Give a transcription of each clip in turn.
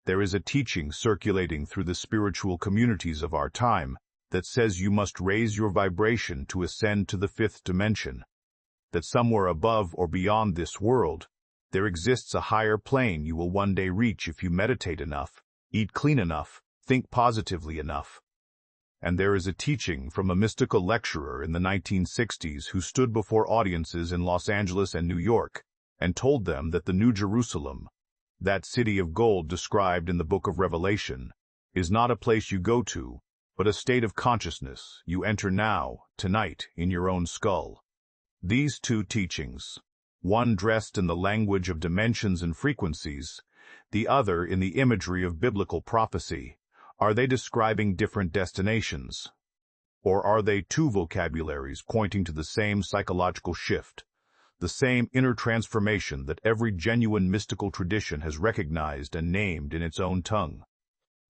There is a teaching circulating through the spiritual communities of our time that says you must raise your vibration to ascend to the fifth dimension, that somewhere above or beyond this world, there exists a higher plane you will one day reach if you meditate enough, eat clean enough, think positively enough. And there is a teaching from a mystical lecturer in the 1960s who stood before audiences in Los Angeles and New York and told them that the New Jerusalem, that city of gold described in the book of Revelation, is not a place you go to, but a state of consciousness you enter now, tonight, in your own skull. These two teachings, one dressed in the language of dimensions and frequencies, the other in the imagery of biblical prophecy, are they describing different destinations? Or are they two vocabularies pointing to the same psychological shift, the same inner transformation that every genuine mystical tradition has recognized and named in its own tongue?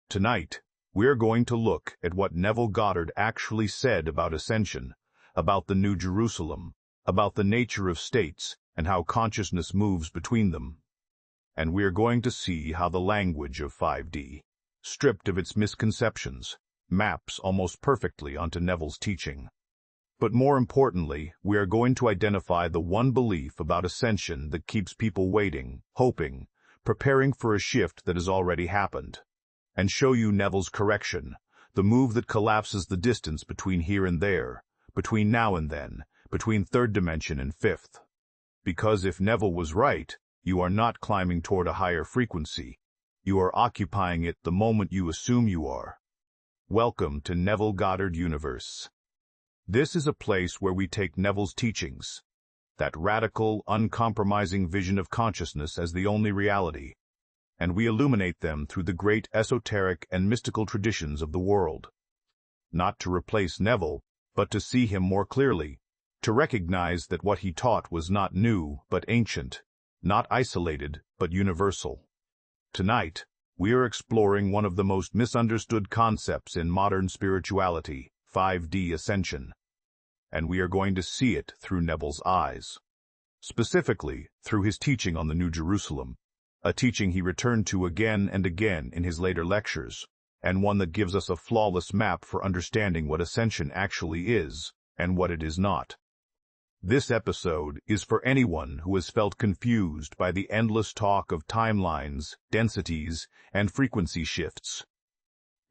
Tonight, we're going to look at what Neville Goddard actually said about Ascension, about the New Jerusalem, about the nature of states, and how consciousness moves between them. And we're going to see how the language of 5D, stripped of its misconceptions, maps almost perfectly onto Neville's teaching. But more importantly, we are going to identify the one belief about Ascension that keeps people waiting, hoping, preparing for a shift that has already happened, and show you Neville's correction, the move that collapses the distance between here and there, between now and then, between third dimension and fifth. Because if Neville was right, you are not climbing toward a higher frequency. You are occupying it the moment you assume you are. Welcome to Neville Goddard Universe. This is a place where we take Neville's teachings, that radical, uncompromising vision of consciousness as the only reality, and we illuminate them through the great esoteric and mystical traditions of the world. Not to replace Neville, but to see him more clearly, to recognize that what he taught was not new, but ancient, not isolated, but universal. Tonight, we are exploring one of the most misunderstood concepts in modern spirituality, 5D Ascension, and we are going to see it through Neville's eyes. Specifically, through his teaching on the New Jerusalem, a teaching he returned to again and again in his later lectures, and one that gives us a flawless map for understanding what Ascension actually is and what it is not. This episode is for anyone who has felt confused by the endless talk of timelines, densities, and frequency shifts.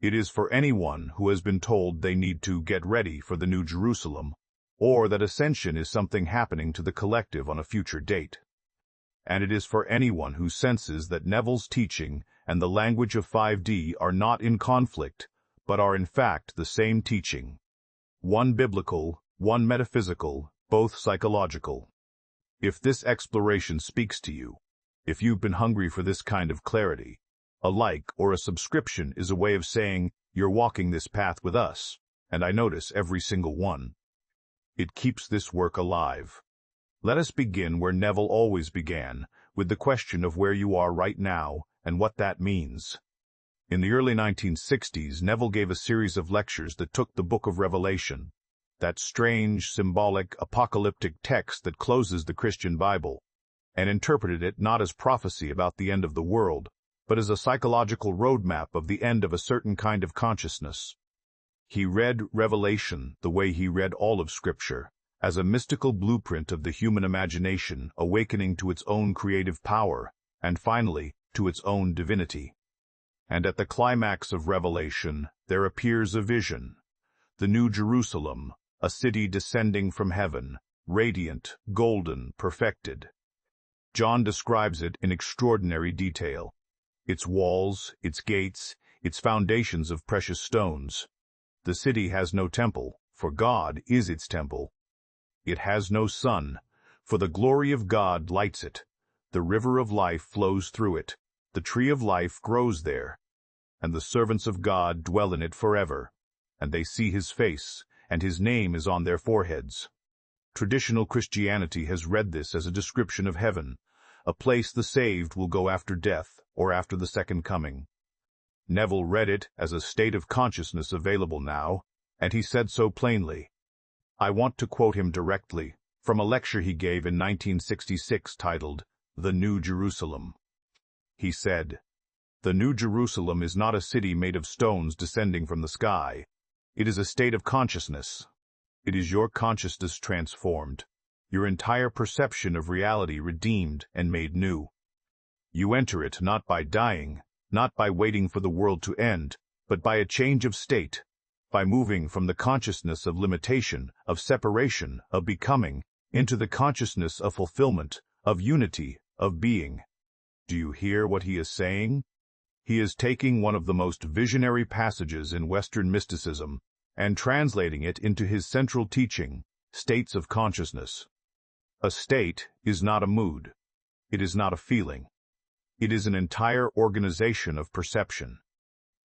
It is for anyone who has been told they need to get ready for the New Jerusalem, or that Ascension is something happening to the collective on a future date. And it is for anyone who senses that Neville's teaching and the language of 5D are not in conflict, but are in fact the same teaching. One biblical, one metaphysical, both psychological. If this exploration speaks to you, if you've been hungry for this kind of clarity, a like or a subscription is a way of saying, you're walking this path with us, and I notice every single one. It keeps this work alive. Let us begin where Neville always began, with the question of where you are right now and what that means. In the early 1960s, Neville gave a series of lectures that took the Book of Revelation, that strange, symbolic, apocalyptic text that closes the Christian Bible, and interpreted it not as prophecy about the end of the world, but as a psychological roadmap of the end of a certain kind of consciousness. He read Revelation the way he read all of Scripture, as a mystical blueprint of the human imagination awakening to its own creative power, and finally, to its own divinity. And at the climax of Revelation, there appears a vision, the New Jerusalem, a city descending from heaven, radiant, golden, perfected. John describes it in extraordinary detail. Its walls, its gates, its foundations of precious stones. The city has no temple, for God is its temple. It has no sun, for the glory of God lights it. The river of life flows through it. The tree of life grows there. And the servants of God dwell in it forever. And they see his face, and his name is on their foreheads. Traditional Christianity has read this as a description of heaven, a place the saved will go after death or after the second coming. Neville read it as a state of consciousness available now, and he said so plainly. I want to quote him directly from a lecture he gave in 1966 titled, The New Jerusalem. He said, The New Jerusalem is not a city made of stones descending from the sky. It is a state of consciousness. It is your consciousness transformed, your entire perception of reality redeemed and made new. You enter it not by dying, not by waiting for the world to end, but by a change of state, by moving from the consciousness of limitation, of separation, of becoming, into the consciousness of fulfillment, of unity, of being. Do you hear what he is saying? He is taking one of the most visionary passages in Western mysticism and translating it into his central teaching, states of consciousness. A state is not a mood. It is not a feeling. It is an entire organization of perception.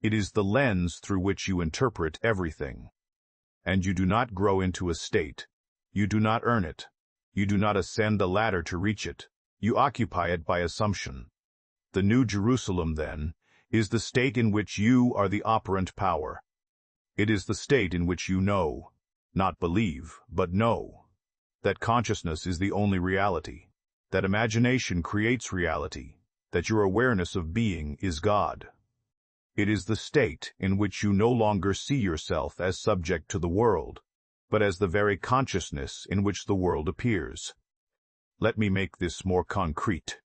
It is the lens through which you interpret everything. And you do not grow into a state. You do not earn it. You do not ascend a ladder to reach it. You occupy it by assumption. The New Jerusalem, then, is the state in which you are the operant power. It is the state in which you know, not believe, but know, that consciousness is the only reality, that imagination creates reality, that your awareness of being is God. It is the state in which you no longer see yourself as subject to the world, but as the very consciousness in which the world appears. Let me make this more concrete.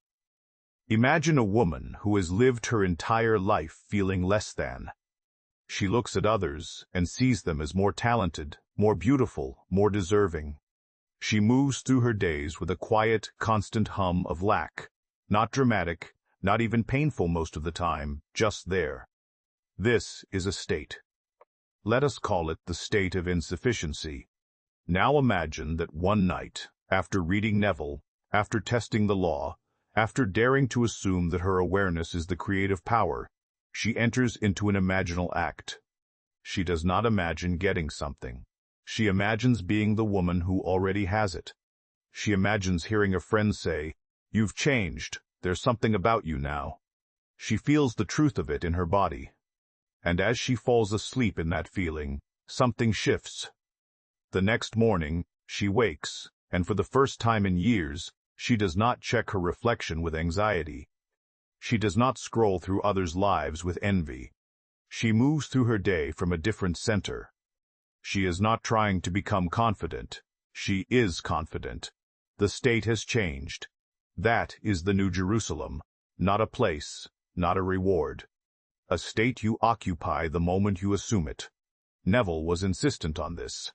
Imagine a woman who has lived her entire life feeling less than. She looks at others and sees them as more talented, more beautiful, more deserving. She moves through her days with a quiet, constant hum of lack, not dramatic, not even painful most of the time, just there. This is a state. Let us call it the state of insufficiency. Now imagine that one night, after reading Neville, after testing the law, after daring to assume that her awareness is the creative power, she enters into an imaginal act. She does not imagine getting something. She imagines being the woman who already has it. She imagines hearing a friend say, "You've changed. There's something about you now." She feels the truth of it in her body. And as she falls asleep in that feeling, something shifts. The next morning, she wakes, and for the first time in years, she does not check her reflection with anxiety. She does not scroll through others' lives with envy. She moves through her day from a different center. She is not trying to become confident. She is confident. The state has changed. That is the New Jerusalem, not a place, not a reward. A state you occupy the moment you assume it. Neville was insistent on this.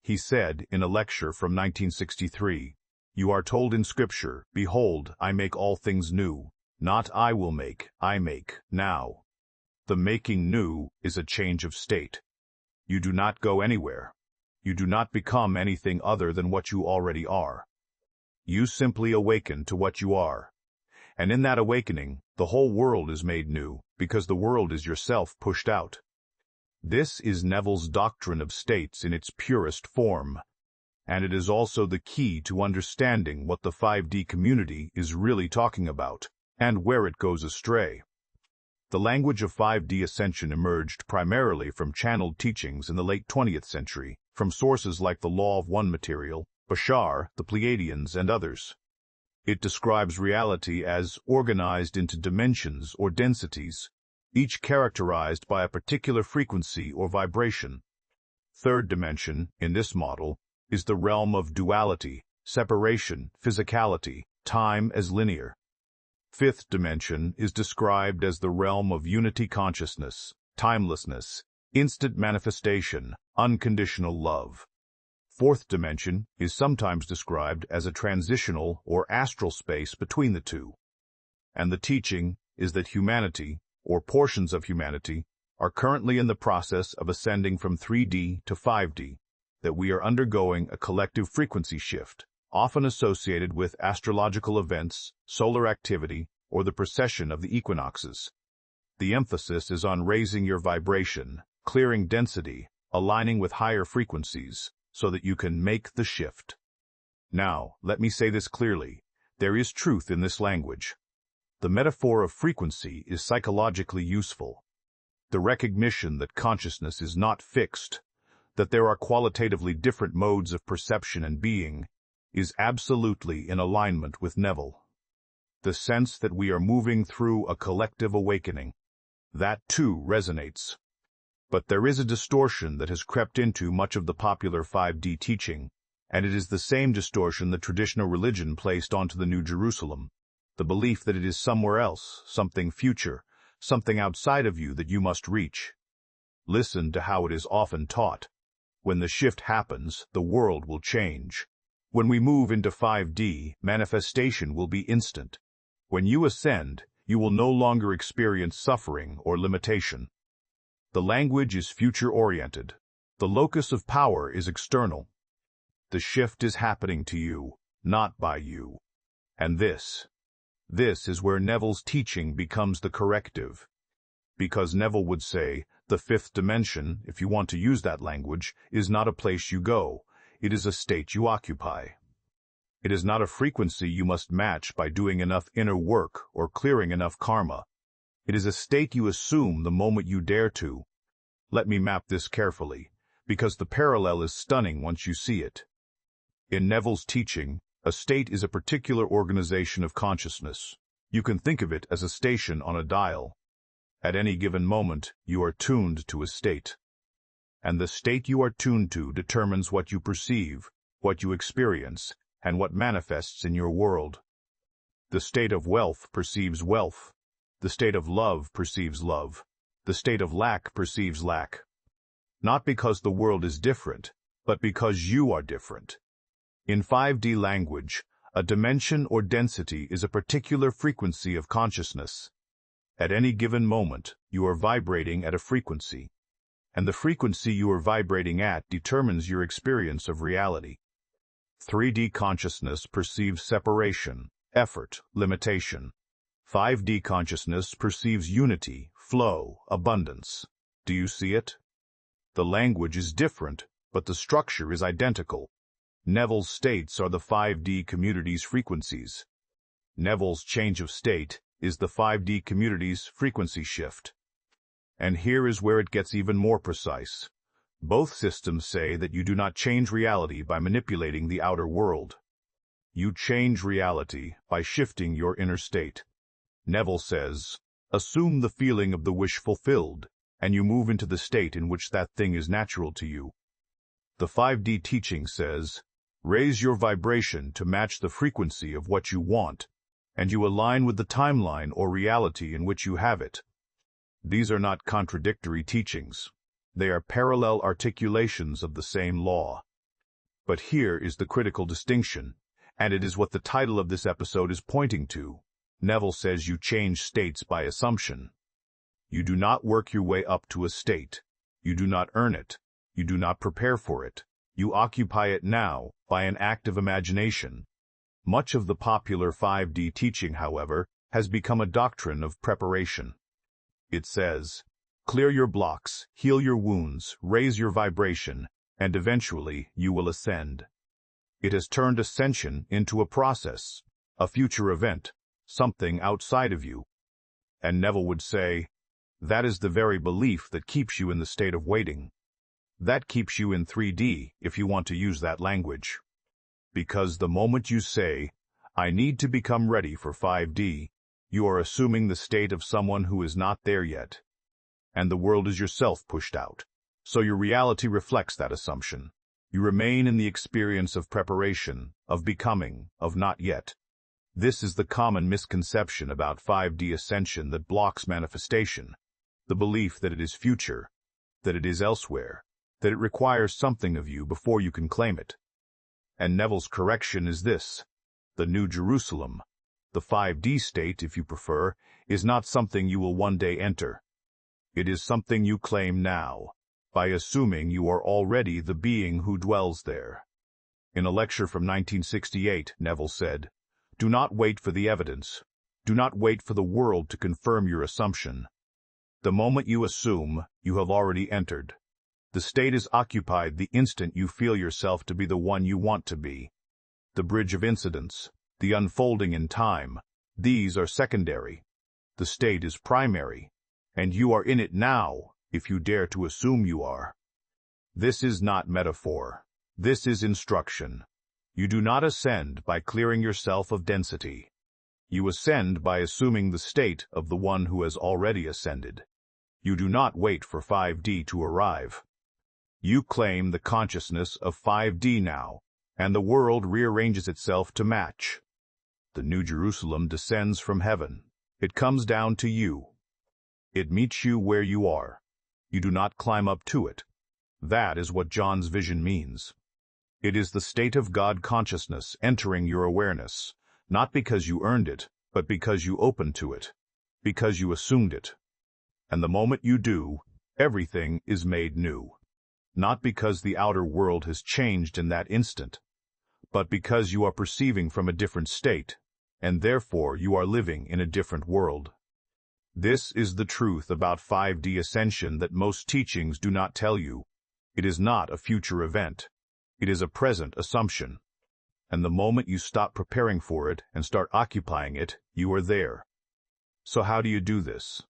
He said in a lecture from 1963, "You are told in Scripture, 'Behold, I make all things new.' Not I will make, I make, now." The making new is a change of state. You do not go anywhere. You do not become anything other than what you already are. You simply awaken to what you are. And in that awakening, the whole world is made new, because the world is yourself pushed out. This is Neville's doctrine of states in its purest form, and it is also the key to understanding what the 5D community is really talking about, and where it goes astray. The language of 5D ascension emerged primarily from channeled teachings in the late 20th century, from sources like the Law of One Material, Bashar, the Pleiadians, and others. It describes reality as organized into dimensions or densities, each characterized by a particular frequency or vibration. Third dimension, in this model, is the realm of duality, separation, physicality, time as linear. Fifth dimension is described as the realm of unity consciousness, timelessness, instant manifestation, unconditional love. Fourth dimension is sometimes described as a transitional or astral space between the two. And the teaching is that humanity, or portions of humanity, are currently in the process of ascending from 3D to 5D, that we are undergoing a collective frequency shift, often associated with astrological events, solar activity, or the precession of the equinoxes. The emphasis is on raising your vibration, clearing density, aligning with higher frequencies, so that you can make the shift. Now, let me say this clearly. There is truth in this language. The metaphor of frequency is psychologically useful. The recognition that consciousness is not fixed, that there are qualitatively different modes of perception and being, is absolutely in alignment with Neville. the sense that we are moving through a collective awakening. That, too, resonates. But there is a distortion that has crept into much of the popular 5D teaching, and it is the same distortion that traditional religion placed onto the New Jerusalem, the belief that it is somewhere else, something future, something outside of you that you must reach. Listen to how it is often taught. When the shift happens, the world will change. When we move into 5D, manifestation will be instant. When you ascend, you will no longer experience suffering or limitation. The language is future-oriented. The locus of power is external. The shift is happening to you, not by you. And this is where Neville's teaching becomes the corrective. Because Neville would say, the fifth dimension, if you want to use that language, is not a place you go. It is a state you occupy. It is not a frequency you must match by doing enough inner work or clearing enough karma. It is a state you assume the moment you dare to. Let me map this carefully, because the parallel is stunning once you see it. In Neville's teaching, a state is a particular organization of consciousness. You can think of it as a station on a dial. At any given moment, you are tuned to a state. And the state you are tuned to determines what you perceive, what you experience, and what manifests in your world. The state of wealth perceives wealth. The state of love perceives love. The state of lack perceives lack. Not because the world is different, but because you are different. In 5D language, a dimension or density is a particular frequency of consciousness. At any given moment, you are vibrating at a frequency, and the frequency you are vibrating at determines your experience of reality. 3D consciousness perceives separation, effort, limitation. 5D consciousness perceives unity, flow, abundance. Do you see it? The language is different, but the structure is identical. Neville's states are the 5D community's frequencies. Neville's change of state is the 5D community's frequency shift. And here is where it gets even more precise. Both systems say that you do not change reality by manipulating the outer world. You change reality by shifting your inner state. Neville says, assume the feeling of the wish fulfilled, and you move into the state in which that thing is natural to you. The 5D teaching says, raise your vibration to match the frequency of what you want, and you align with the timeline or reality in which you have it. These are not contradictory teachings. They are parallel articulations of the same law. But here is the critical distinction, and it is what the title of this episode is pointing to. Neville says you change states by assumption. You do not work your way up to a state. You do not earn it. You do not prepare for it. You occupy it now by an act of imagination. Much of the popular 5D teaching, however, has become a doctrine of preparation. It says, clear your blocks, heal your wounds, raise your vibration, and eventually you will ascend. It has turned ascension into a process, a future event, something outside of you. And Neville would say, that is the very belief that keeps you in the state of waiting. That keeps you in 3D, if you want to use that language. Because the moment you say, I need to become ready for 5D, you are assuming the state of someone who is not there yet. And the world is yourself pushed out. So your reality reflects that assumption. You remain in the experience of preparation, of becoming, of not yet. This is the common misconception about 5D ascension that blocks manifestation. The belief that it is future, that it is elsewhere, that it requires something of you before you can claim it. And Neville's correction is this. The New Jerusalem, the 5D state, if you prefer, is not something you will one day enter. It is something you claim now, by assuming you are already the being who dwells there. In a lecture from 1968, Neville said, do not wait for the evidence. Do not wait for the world to confirm your assumption. The moment you assume, you have already entered. The state is occupied the instant you feel yourself to be the one you want to be. The bridge of incidents, the unfolding in time, these are secondary. The state is primary, and you are in it now, if you dare to assume you are. This is not metaphor. This is instruction. You do not ascend by clearing yourself of density. You ascend by assuming the state of the one who has already ascended. You do not wait for 5D to arrive. You claim the consciousness of 5D now, and the world rearranges itself to match. The New Jerusalem descends from heaven. It comes down to you. It meets you where you are. You do not climb up to it. That is what John's vision means. It is the state of God consciousness entering your awareness, not because you earned it, but because you opened to it, because you assumed it. And the moment you do, everything is made new. Not because the outer world has changed in that instant, but because you are perceiving from a different state, and therefore you are living in a different world. This is the truth about 5D ascension that most teachings do not tell you. It is not a future event. It is a present assumption. And the moment you stop preparing for it and start occupying it, you are there. So how do you do this?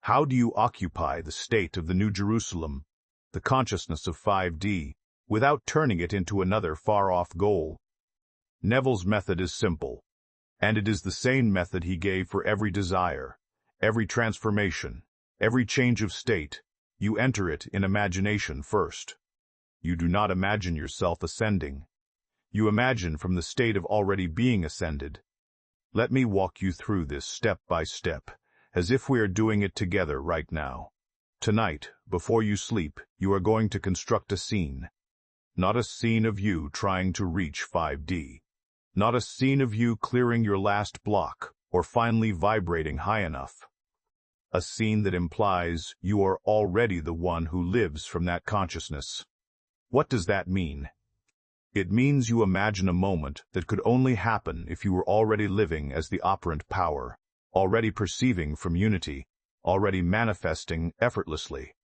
How do you occupy the state of the New Jerusalem, the consciousness of 5D, without turning it into another far-off goal? Neville's method is simple, and it is the same method he gave for every desire, every transformation, every change of state. You enter it in imagination first. You do not imagine yourself ascending. You imagine from the state of already being ascended. Let me walk you through this step by step, as if we are doing it together right now. Tonight, before you sleep, you are going to construct a scene. Not a scene of you trying to reach 5D. Not a scene of you clearing your last block or finally vibrating high enough. A scene that implies you are already the one who lives from that consciousness. What does that mean? It means you imagine a moment that could only happen if you were already living as the operant power, already perceiving from unity, already manifesting effortlessly.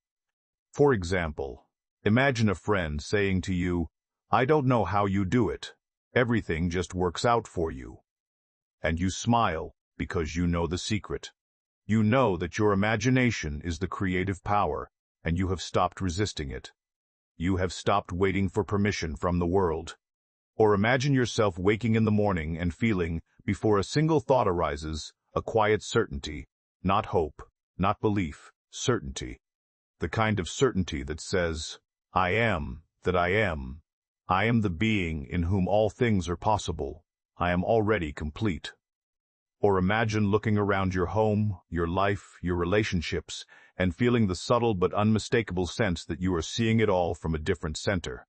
For example, imagine a friend saying to you, "I don't know how you do it. Everything just works out for you." And you smile because you know the secret. You know that your imagination is the creative power, and you have stopped resisting it. You have stopped waiting for permission from the world. Or imagine yourself waking in the morning and feeling, before a single thought arises, a quiet certainty, not hope, not belief, certainty. The kind of certainty that says, "I am that I am. I am the being in whom all things are possible. I am already complete." Or imagine looking around your home, your life, your relationships, and feeling the subtle but unmistakable sense that you are seeing it all from a different center.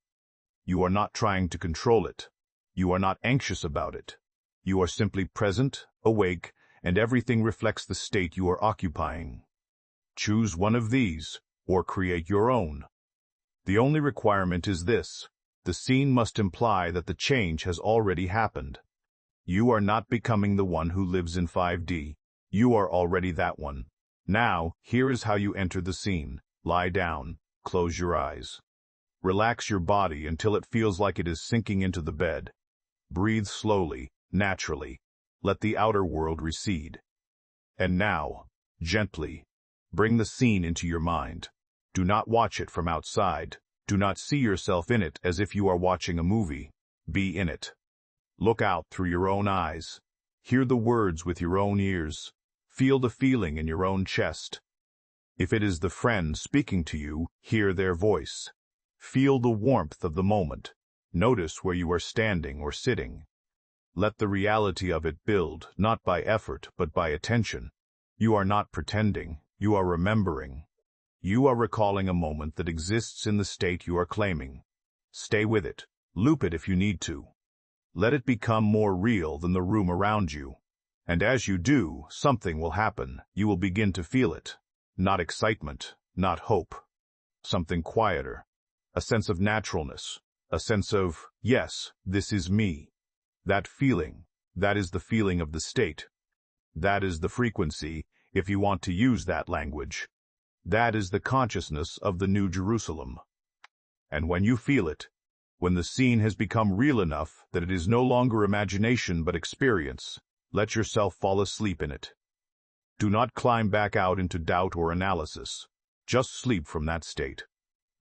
You are not trying to control it. You are not anxious about it. You are simply present, awake, and everything reflects the state you are occupying. Choose one of these, or create your own. The only requirement is this: the scene must imply that the change has already happened. You are not becoming the one who lives in 5D. You are already that one. Now, here is how you enter the scene. Lie down. Close your eyes. Relax your body until it feels like it is sinking into the bed. Breathe slowly, naturally. Let the outer world recede. And now, gently, bring the scene into your mind. Do not watch it from outside. Do not see yourself in it as if you are watching a movie. Be in it. Look out through your own eyes. Hear the words with your own ears. Feel the feeling in your own chest. If it is the friend speaking to you, hear their voice. Feel the warmth of the moment. Notice where you are standing or sitting. Let the reality of it build, not by effort, but by attention. You are not pretending. You are remembering. You are recalling a moment that exists in the state you are claiming. Stay with it. Loop it if you need to. Let it become more real than the room around you. And as you do, something will happen. You will begin to feel it. Not excitement, not hope. Something quieter. A sense of naturalness. A sense of, yes, this is me. That feeling, that is the feeling of the state. That is the frequency, if you want to use that language. That is the consciousness of the New Jerusalem. And when you feel it, when the scene has become real enough that it is no longer imagination but experience, let yourself fall asleep in it. Do not climb back out into doubt or analysis. Just sleep from that state.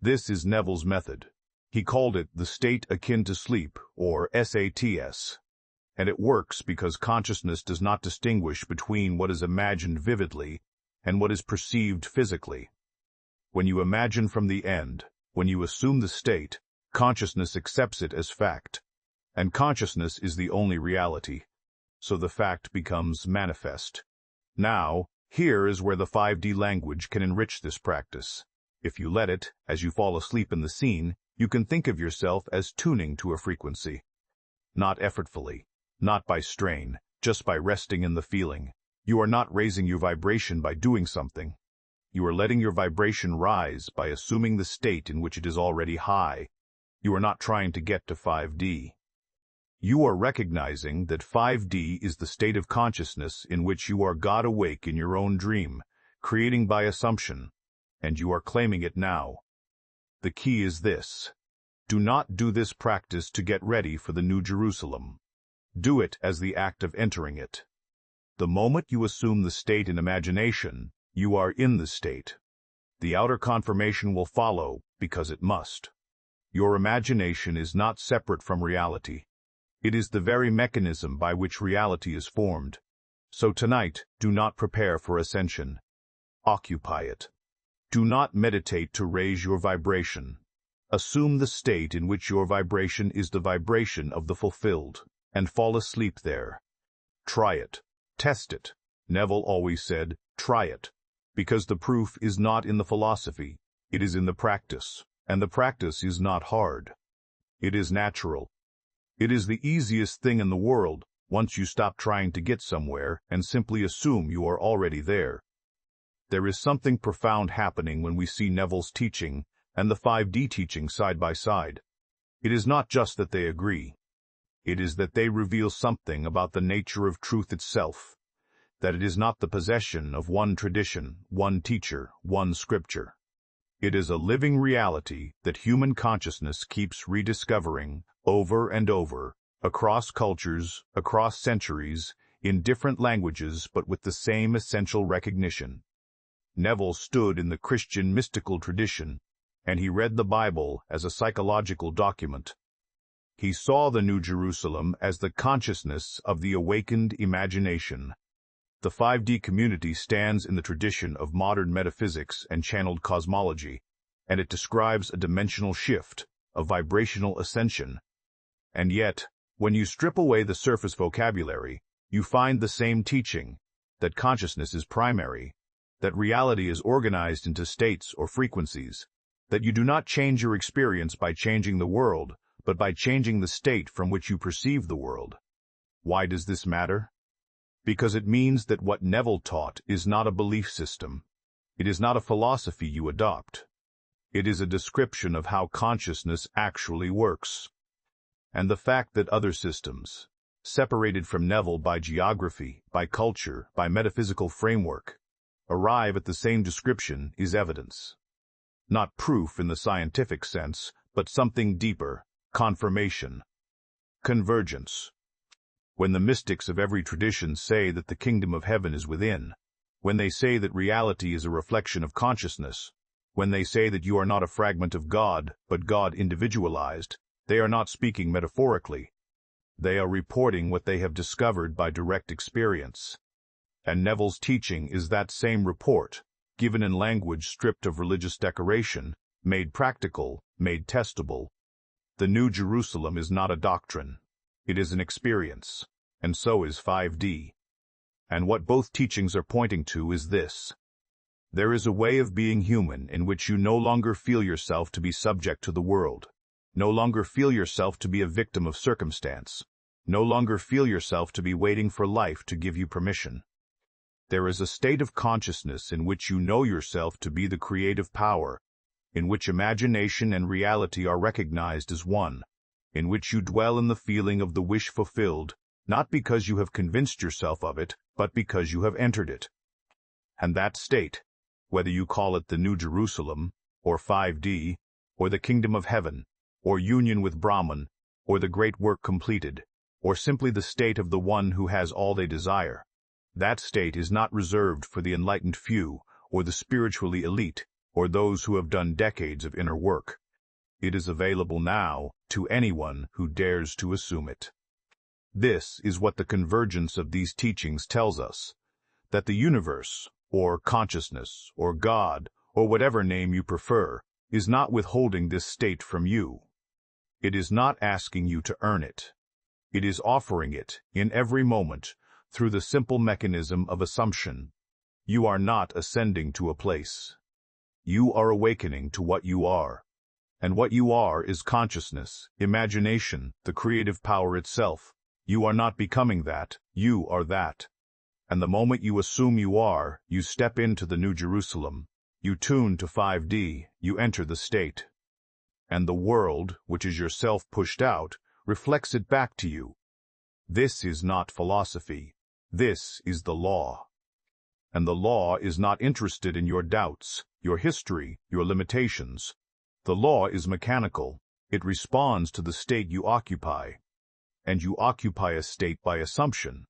This is Neville's method. He called it the state akin to sleep, or SATS. And it works because consciousness does not distinguish between what is imagined vividly and what is perceived physically. When you imagine from the end, when you assume the state, consciousness accepts it as fact. And consciousness is the only reality. So the fact becomes manifest. Now, here is where the 5D language can enrich this practice. If you let it, as you fall asleep in the scene, you can think of yourself as tuning to a frequency. Not effortfully, not by strain, just by resting in the feeling. You are not raising your vibration by doing something. You are letting your vibration rise by assuming the state in which it is already high. You are not trying to get to 5D. You are recognizing that 5D is the state of consciousness in which you are God awake in your own dream, creating by assumption, and you are claiming it now. The key is this. Do not do this practice to get ready for the New Jerusalem. Do it as the act of entering it. The moment you assume the state in imagination, you are in the state. The outer confirmation will follow because it must. Your imagination is not separate from reality. It is the very mechanism by which reality is formed. So tonight, do not prepare for ascension. Occupy it. Do not meditate to raise your vibration. Assume the state in which your vibration is the vibration of the fulfilled, and fall asleep there. Try it. Test it. Neville always said, try it. Because the proof is not in the philosophy, it is in the practice, and the practice is not hard. It is natural. It is the easiest thing in the world once you stop trying to get somewhere and simply assume you are already there. There is something profound happening when we see Neville's teaching and the 5D teaching side by side. It is not just that they agree. It is that they reveal something about the nature of truth itself, that it is not the possession of one tradition, one teacher, one scripture. It is a living reality that human consciousness keeps rediscovering over and over, across cultures, across centuries, in different languages but with the same essential recognition. Neville stood in the Christian mystical tradition, and he read the Bible as a psychological document. He saw the New Jerusalem as the consciousness of the awakened imagination. The 5D community stands in the tradition of modern metaphysics and channeled cosmology, and it describes a dimensional shift, a vibrational ascension. And yet, when you strip away the surface vocabulary, you find the same teaching, that consciousness is primary, that reality is organized into states or frequencies, that you do not change your experience by changing the world, but by changing the state from which you perceive the world. Why does this matter? Because it means that what Neville taught is not a belief system. It is not a philosophy you adopt. It is a description of how consciousness actually works. And the fact that other systems, separated from Neville by geography, by culture, by metaphysical framework, arrive at the same description is evidence. Not proof in the scientific sense, but something deeper. Confirmation. Convergence. When the mystics of every tradition say that the kingdom of heaven is within, when they say that reality is a reflection of consciousness, when they say that you are not a fragment of God, but God individualized, they are not speaking metaphorically. They are reporting what they have discovered by direct experience. And Neville's teaching is that same report, given in language stripped of religious decoration, made practical, made testable. The New Jerusalem is not a doctrine. It is an experience, and so is 5D. And what both teachings are pointing to is this. There is a way of being human in which you no longer feel yourself to be subject to the world, no longer feel yourself to be a victim of circumstance, no longer feel yourself to be waiting for life to give you permission. There is a state of consciousness in which you know yourself to be the creative power, in which imagination and reality are recognized as one, in which you dwell in the feeling of the wish fulfilled, not because you have convinced yourself of it, but because you have entered it. And that state, whether you call it the New Jerusalem, or 5D, or the Kingdom of Heaven, or union with Brahman, or the great work completed, or simply the state of the one who has all they desire, that state is not reserved for the enlightened few, or the spiritually elite, or those who have done decades of inner work. It is available now to anyone who dares to assume it. This is what the convergence of these teachings tells us, that the universe, or consciousness, or God, or whatever name you prefer, is not withholding this state from you. It is not asking you to earn it. It is offering it, in every moment, through the simple mechanism of assumption. You are not ascending to a place. You are awakening to what you are. And what you are is consciousness, imagination, the creative power itself. You are not becoming that, you are that. And the moment you assume you are, you step into the New Jerusalem. You tune to 5D, you enter the state. And the world, which is yourself pushed out, reflects it back to you. This is not philosophy. This is the law. And the law is not interested in your doubts, your history, your limitations. The law is mechanical. It responds to the state you occupy. And you occupy a state by assumption.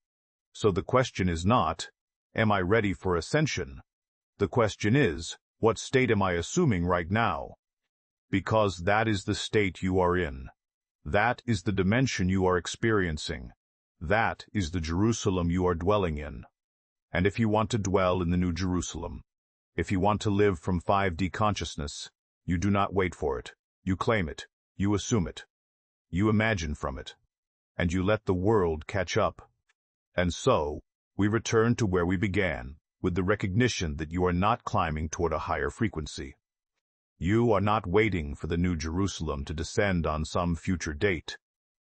So the question is not, am I ready for ascension? The question is, what state am I assuming right now? Because that is the state you are in. That is the dimension you are experiencing. That is the Jerusalem you are dwelling in. And if you want to dwell in the New Jerusalem, if you want to live from 5D consciousness, you do not wait for it. You claim it. You assume it. You imagine from it. And you let the world catch up. And so, we return to where we began, with the recognition that you are not climbing toward a higher frequency. You are not waiting for the New Jerusalem to descend on some future date.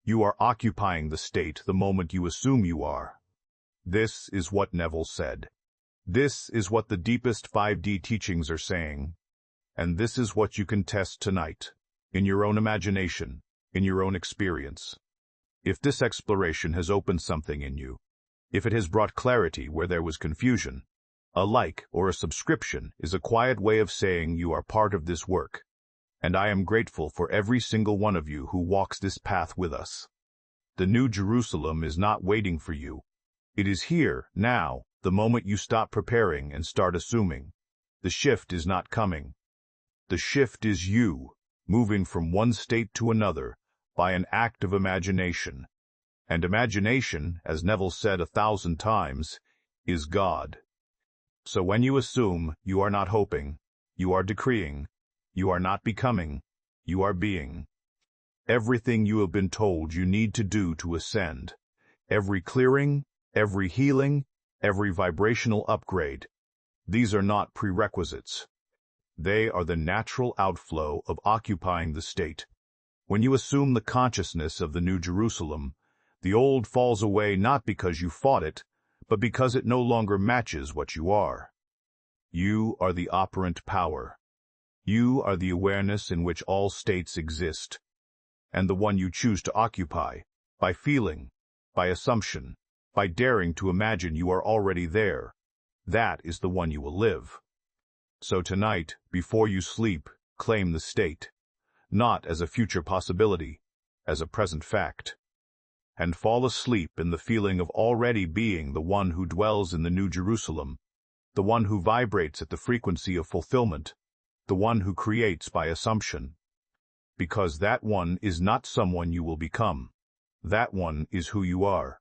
You are occupying the state the moment you assume you are. This is what Neville said. This is what the deepest 5D teachings are saying. And this is what you can test tonight, in your own imagination, in your own experience. If this exploration has opened something in you, if it has brought clarity where there was confusion, a like or a subscription is a quiet way of saying you are part of this work, and I am grateful for every single one of you who walks this path with us. The New Jerusalem is not waiting for you. It is here, now, the moment you stop preparing and start assuming. The shift is not coming. The shift is you, moving from one state to another by an act of imagination. And imagination, as Neville said 1,000 times, is God. So when you assume, you are not hoping, you are decreeing, you are not becoming, you are being. Everything you have been told you need to do to ascend, every clearing, every healing, every vibrational upgrade, these are not prerequisites. They are the natural outflow of occupying the state. When you assume the consciousness of the New Jerusalem, the old falls away not because you fought it, but because it no longer matches what you are. You are the operant power. You are the awareness in which all states exist, and the one you choose to occupy, by feeling, by assumption, by daring to imagine you are already there. That is the one you will live. So tonight, before you sleep, claim the state, not as a future possibility, as a present fact. And fall asleep in the feeling of already being the one who dwells in the New Jerusalem, the one who vibrates at the frequency of fulfillment, the one who creates by assumption. Because that one is not someone you will become. That one is who you are.